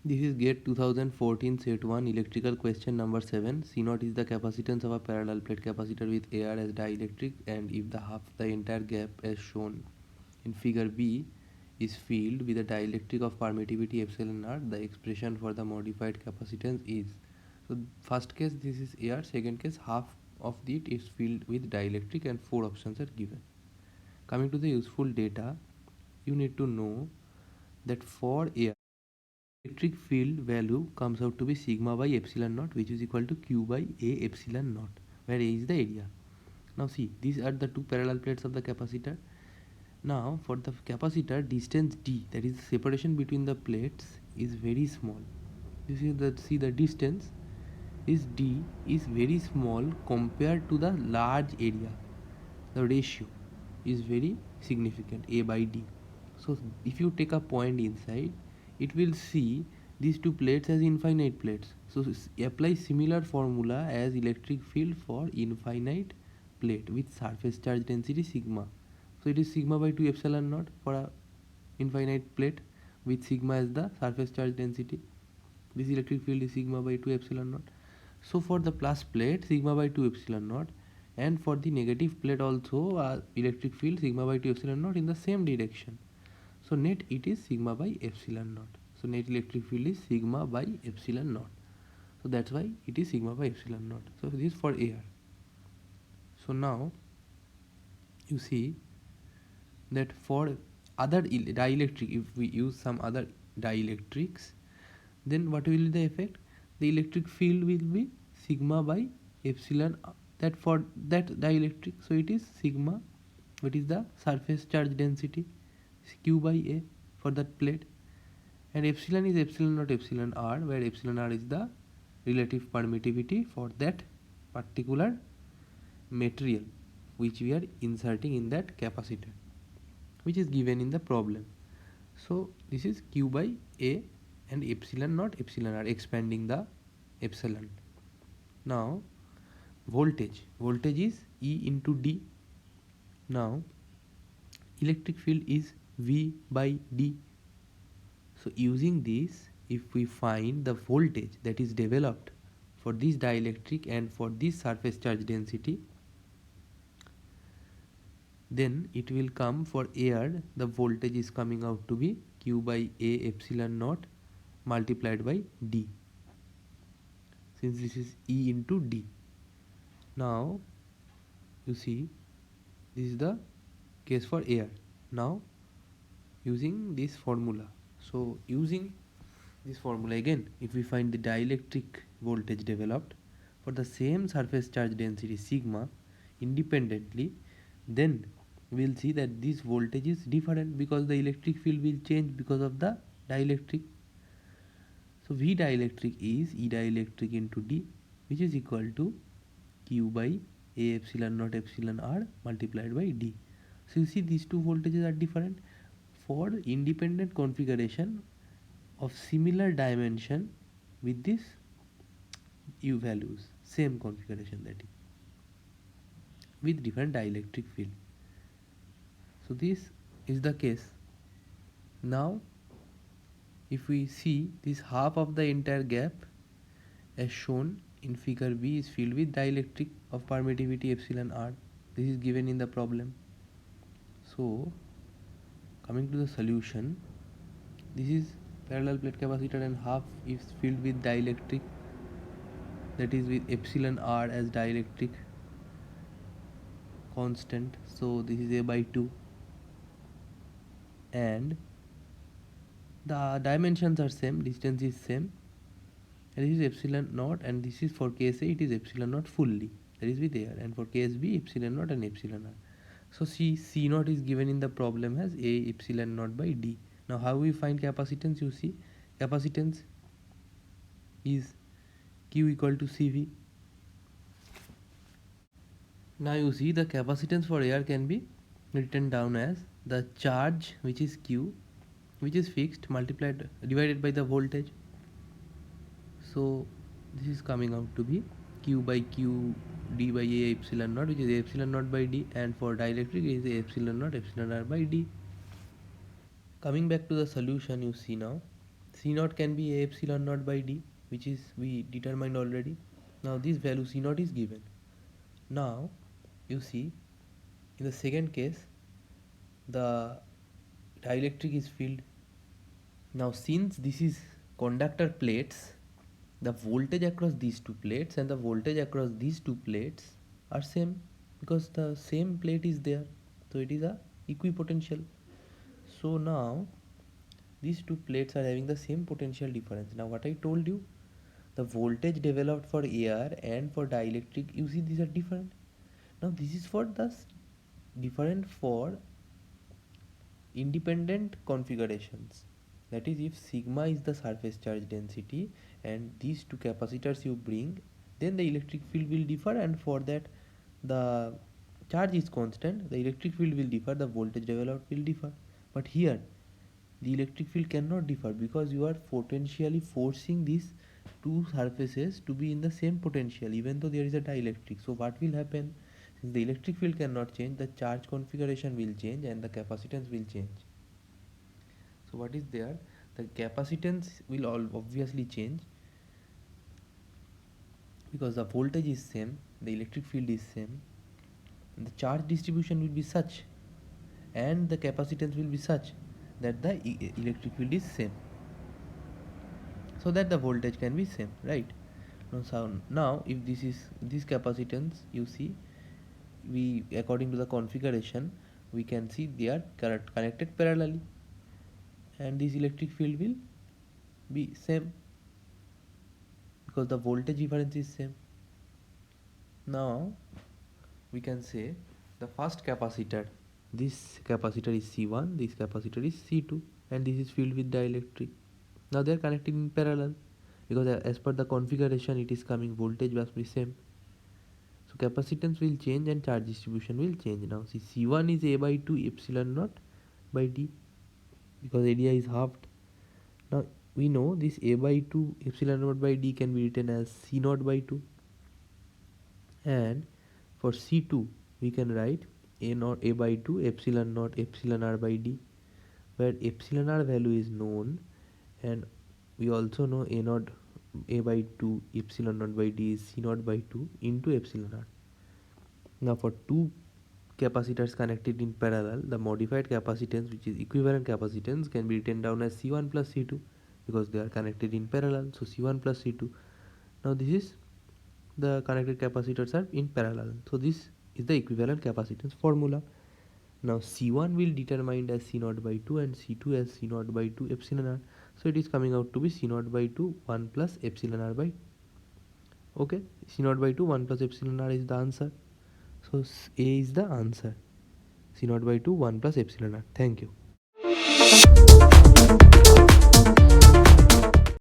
This is GATE 2014 set 1 electrical question number 7. C naught is the capacitance of a parallel plate capacitor with AR as dielectric, and if the entire gap as shown in figure B is filled with a dielectric of permittivity epsilon r, the expression for the modified capacitance is. So first case this is AR, second case half of it is filled with dielectric, and 4 options are given. Coming to the useful data, you need to know that for AR, electric field value comes out to be sigma by epsilon naught, which is equal to q by a epsilon naught, where a is the area. Now see, these are the two parallel plates of the capacitor. Now for the capacitor, distance d, that is the separation between the plates, is very small. You see the distance is d is very small compared to the large area. The ratio is very significant, a by d. So if you take a point inside, it will see these two plates as infinite plates. So apply similar formula as electric field for infinite plate with surface charge density sigma. So it is sigma by 2 epsilon naught for a infinite plate with sigma as the surface charge density. This electric field is sigma by 2 epsilon naught. So for the plus plate, sigma by 2 epsilon naught, and for the negative plate also, electric field sigma by 2 epsilon naught in the same direction. So net it is sigma by epsilon naught. So net electric field is sigma by epsilon naught. So that's why it is sigma by epsilon naught. So this is for air. So now you see that for other dielectric, if we use some other dielectrics, then what will be the effect? The electric field will be sigma by epsilon, that for that dielectric. So it is sigma, what is the surface charge density, q by a for that plate, and epsilon is epsilon naught epsilon r, where epsilon r is the relative permittivity for that particular material which we are inserting in that capacitor, which is given in the problem. So this is q by a and epsilon naught epsilon r, expanding the epsilon. Now voltage is E into D. Now electric field is V by D. So using this, if we find the voltage that is developed for this dielectric and for this surface charge density, then it will come for air, the voltage is coming out to be q by a epsilon naught multiplied by D, since this is E into D. Now you see, this is the case for air. Now using this formula, so using this formula again, if we find the dielectric voltage developed for the same surface charge density sigma independently, then we'll see that this voltage is different because the electric field will change because of the dielectric. So V dielectric is E dielectric into D, which is equal to q by a epsilon naught epsilon r multiplied by D. So you see these two voltages are different. For independent configuration of similar dimension with this U values, same configuration, that is with different dielectric field. So this is the case. Now if we see this, half of the entire gap as shown in figure B is filled with dielectric of permittivity epsilon r. This is given in the problem. So coming to the solution, this is parallel plate capacitor and half is filled with dielectric, that is with epsilon r as dielectric constant. So this is a by 2, and the dimensions are same, distance is same, and this is epsilon naught, and this is for case A it is epsilon naught fully, that is with air, and for case B epsilon naught and epsilon r. So C naught is given in the problem as A epsilon naught by D. Now how we find capacitance? You see, capacitance is Q equal to CV. Now you see the capacitance for air can be written down as the charge, which is Q, which is fixed, multiplied divided by the voltage. So this is coming out to be Q by Q D by A epsilon naught, which is A epsilon naught by D, and for dielectric it is A epsilon naught epsilon r by D. Coming back to the solution, you see now C naught can be A epsilon naught by D, which is we determined already. Now this value C naught is given. Now you see in the second case the dielectric is filled. Now since this is conductor plates, the voltage across these two plates and the voltage across these two plates are same because the same plate is there, so it is a equipotential. So now these two plates are having the same potential difference. Now what I told you, the voltage developed for AR and for dielectric, you see these are different. Now this is for the different for independent configurations. That is, if sigma is the surface charge density and these two capacitors you bring, then the electric field will differ, and for that the charge is constant, the electric field will differ, the voltage developed will differ. But here the electric field cannot differ because you are potentially forcing these two surfaces to be in the same potential even though there is a dielectric. So what will happen, since the electric field cannot change, the charge configuration will change and the capacitance will change. So what is there, the capacitance will all obviously change because the voltage is same, the electric field is same, the charge distribution will be such and the capacitance will be such that the electric field is same, so that the voltage can be same, right? Now if this capacitance, you see, we according to the configuration we can see they are connected parallelly and this electric field will be same because the voltage difference is same. Now we can say the first capacitor, this capacitor is C1, this capacitor is C2, and this is filled with dielectric. Now they are connected in parallel because as per the configuration it is coming, voltage must be same. So capacitance will change and charge distribution will change. Now see, C1 is A by 2 epsilon naught by D because area is halved. Now we know this A by 2 epsilon naught by D can be written as C naught by 2, and for C2 we can write A by 2 epsilon naught epsilon R by D, where epsilon R value is known and we also know A by 2 epsilon naught by D is C naught by 2 into epsilon R. Now for two capacitors connected in parallel, the modified capacitance, which is equivalent capacitance, can be written down as C1 plus C2 because they are connected in parallel, so C1 plus C2. Now this is the connected capacitors are in parallel, so this is the equivalent capacitance formula. Now C1 will determined as C0 by 2 and C2 as C0 by 2 epsilon R, so it is coming out to be C0 by 2 1 plus epsilon R by, okay, C0 by 2 1 plus epsilon R is the answer. So A is the answer, C0 by 2 1 plus epsilon R. Thank you.